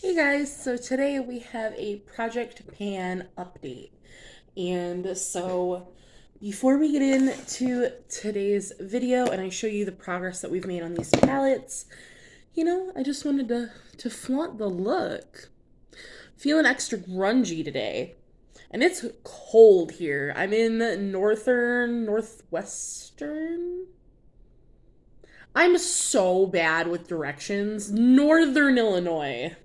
Hey guys, so today we have a Project Pan update. And so before we get into today's video and I show you the progress that we've made on these palettes, I just wanted to flaunt the look. Feeling extra grungy today. And it's cold here. I'm in northwestern. I'm so bad with directions. Northern Illinois.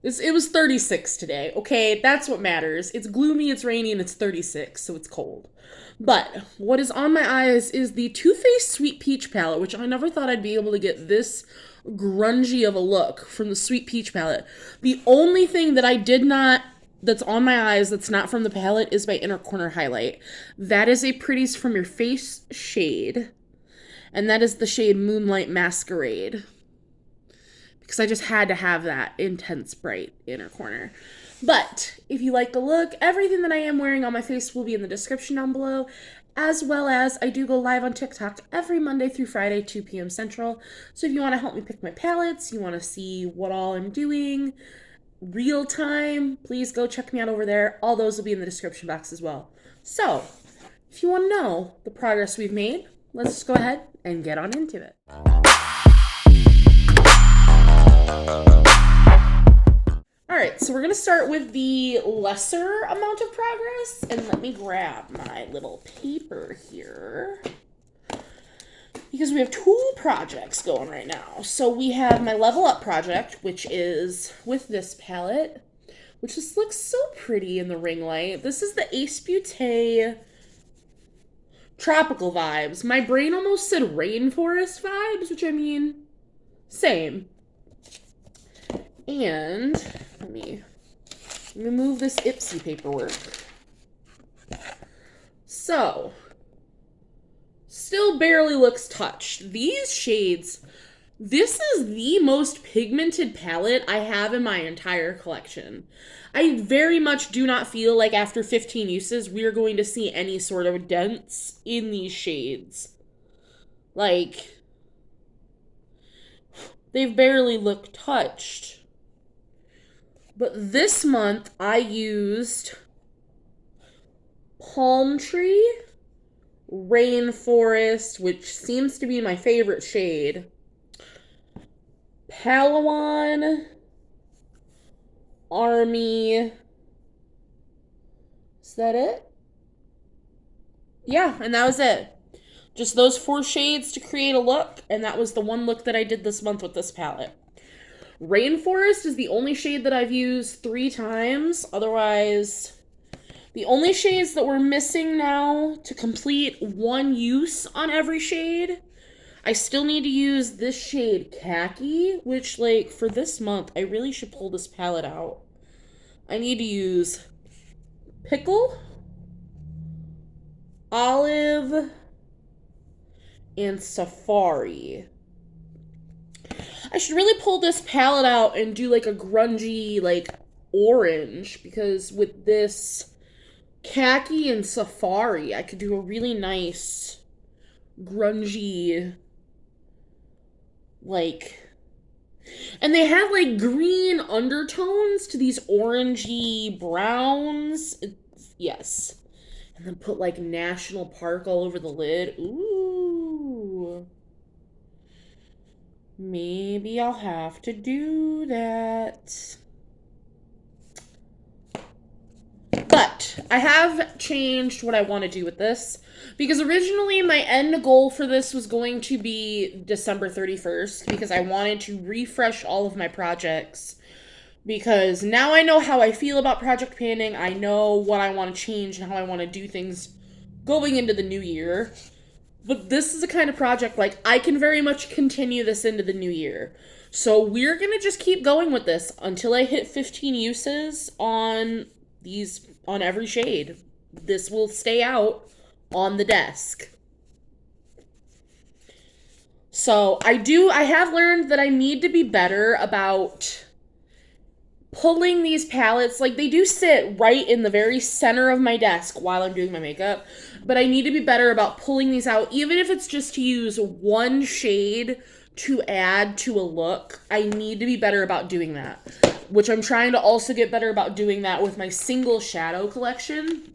It was 36 today. Okay, that's what matters. It's gloomy, it's rainy, and it's 36, so it's cold. But what is on my eyes is the Too Faced Sweet Peach palette, which I never thought I'd be able to get this grungy of a look from the Sweet Peach palette. The only thing that I did not that's on my eyes that's not from the palette is my inner corner highlight. That is a Pretties from Your Face shade, and that is the shade Moonlight Masquerade, because I just had to have that intense bright inner corner. But if you like the look, everything that I am wearing on my face will be in the description down below, as well as I do go live on TikTok every Monday through Friday, 2 p.m. Central. So if you want to help me pick my palettes, you want to see what all I'm doing real time, please go check me out over there. All those will be in the description box as well. So if you want to know the progress we've made, let's just go ahead and get on into it. Alright, so we're going to start with the lesser amount of progress, and let me grab my little paper here, because we have two projects going right now. So we have my Level Up project, which is with this palette, which just looks so pretty in the ring light. This is the Ace Beauté Tropical Vibes. My brain almost said Rainforest Vibes, which I mean, same. And let me remove this Ipsy paperwork. So, still barely looks touched. These shades, this is the most pigmented palette I have in my entire collection. I very much do not feel like after 15 uses, we're going to see any sort of dents in these shades. Like, they've barely looked touched. But this month, I used Palm Tree, Rainforest, which seems to be my favorite shade, Palawan, Army. Is that it? Yeah, and that was it. Just those 4 shades to create a look, and that was the one look that I did this month with this palette. Rainforest is the only shade that I've used 3 times. Otherwise, the only shades that we're missing now to complete 1 use on every shade, I still need to use this shade Khaki, which, like, for this month, I really should pull this palette out. I need to use Pickle, Olive, and Safari. I should really pull this palette out and do like a grungy, like, orange, because with this Khaki and Safari, I could do a really nice grungy, like, and they have like green undertones to these orangey browns. Yes. And then put like National Park all over the lid. Ooh. Maybe I'll have to do that. But I have changed what I want to do with this, because originally my end goal for this was going to be December 31st, because I wanted to refresh all of my projects, because now I know how I feel about project panning. I know what I want to change and how I want to do things going into the new year. But this is a kind of project, like, I can very much continue this into the new year. So we're going to just keep going with this until I hit 15 uses on every shade. This will stay out on the desk. So I have learned that I need to be better about pulling these palettes. Like, they do sit right in the very center of my desk while I'm doing my makeup, but I need to be better about pulling these out, even if it's just to use one shade to add to a look, I need to be better about doing that. Which I'm trying to also get better about doing that with my single shadow collection,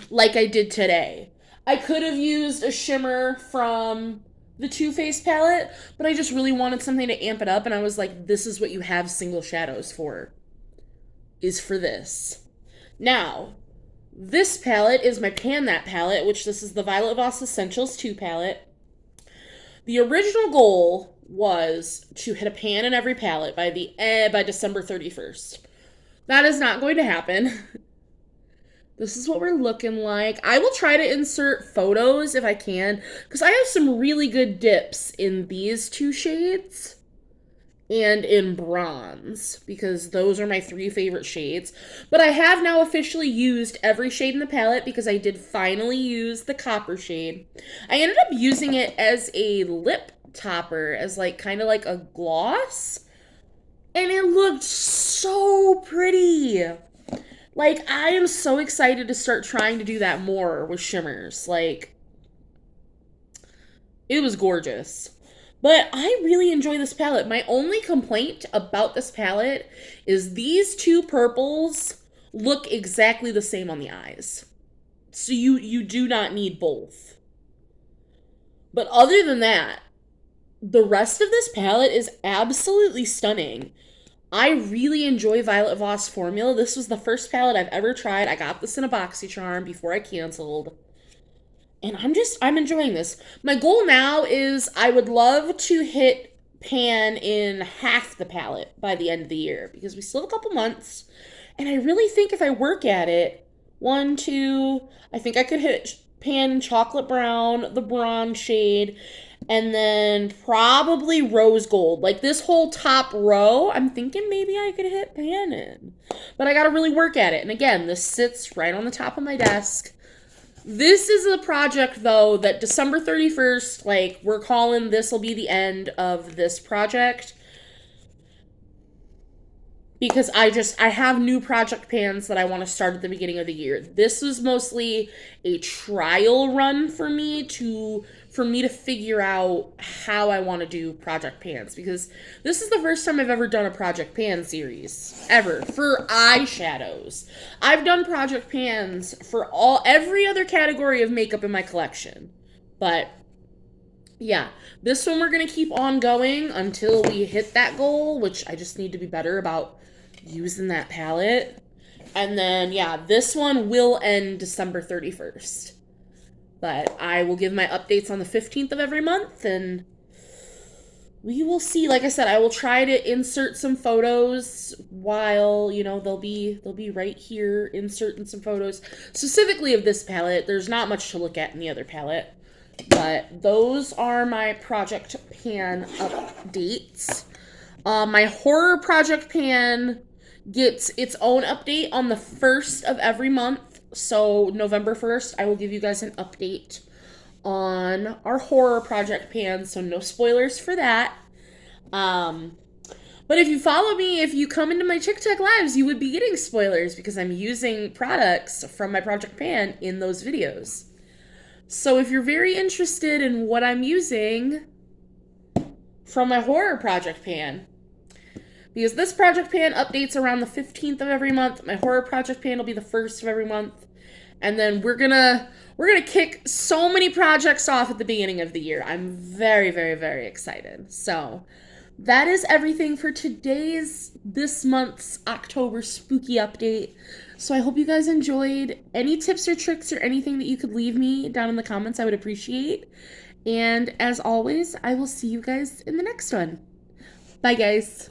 like I did today. I could have used a shimmer from the Too Faced palette, but I just really wanted something to amp it up, and I was like, this is what you have single shadows for, is for this. Now, this palette is my Pan That palette, which this is the Violet Voss Essentials 2 palette. The original goal was to hit a pan in every palette by December 31st. That is not going to happen. This is what we're looking like. I will try to insert photos if I can, because I have some really good dips in these two shades and in bronze, because those are my 3 favorite shades. But I have now officially used every shade in the palette because I did finally use the copper shade. I ended up using it as a lip topper, as like kind of like a gloss, and it looked so pretty. Like, I am so excited to start trying to do that more with shimmers. Like, it was gorgeous. But I really enjoy this palette. My only complaint about this palette is these 2 purples look exactly the same on the eyes. So you do not need both. But other than that, the rest of this palette is absolutely stunning. I really enjoy Violet Voss formula. This was the first palette I've ever tried. I got this in a BoxyCharm before I canceled. And I'm enjoying this. My goal now is I would love to hit pan in half the palette by the end of the year, because we still have a couple months. And I really think if I work at it, 1, 2, I think I could hit pan in chocolate brown, the bronze shade, and then probably rose gold. Like, this whole top row, I'm thinking maybe I could hit pan in. But I gotta really work at it. And again, this sits right on the top of my desk. This is a project, though, that December 31st, like, we're calling this will be the end of this project. Because I have new project pans that I want to start at the beginning of the year. This was mostly a trial run for me to figure out how I want to do project pans, because this is the first time I've ever done a project pan series ever for eyeshadows. I've done project pans for every other category of makeup in my collection. But yeah, this one we're going to keep on going until we hit that goal, which I just need to be better about using that palette. And then, yeah, this one will end December 31st. But I will give my updates on the 15th of every month, and we will see. Like I said, I will try to insert some photos while, you know, they'll be right here, inserting some photos. Specifically of this palette, there's not much to look at in the other palette. But those are my project pan updates. My horror project pan gets its own update on the 1st of every month. So November 1st, I will give you guys an update on our horror project pan. So no spoilers for that. But if you follow me, if you come into my TikTok lives, you would be getting spoilers because I'm using products from my project pan in those videos. So if you're very interested in what I'm using from my horror project pan, because this project pan updates around the 15th of every month. My horror project pan will be the 1st of every month. And then we're gonna kick so many projects off at the beginning of the year. I'm very, very, very excited. So that is everything for this month's October spooky update. So I hope you guys enjoyed. Any tips or tricks or anything that you could leave me down in the comments, I would appreciate. And as always, I will see you guys in the next one. Bye, guys.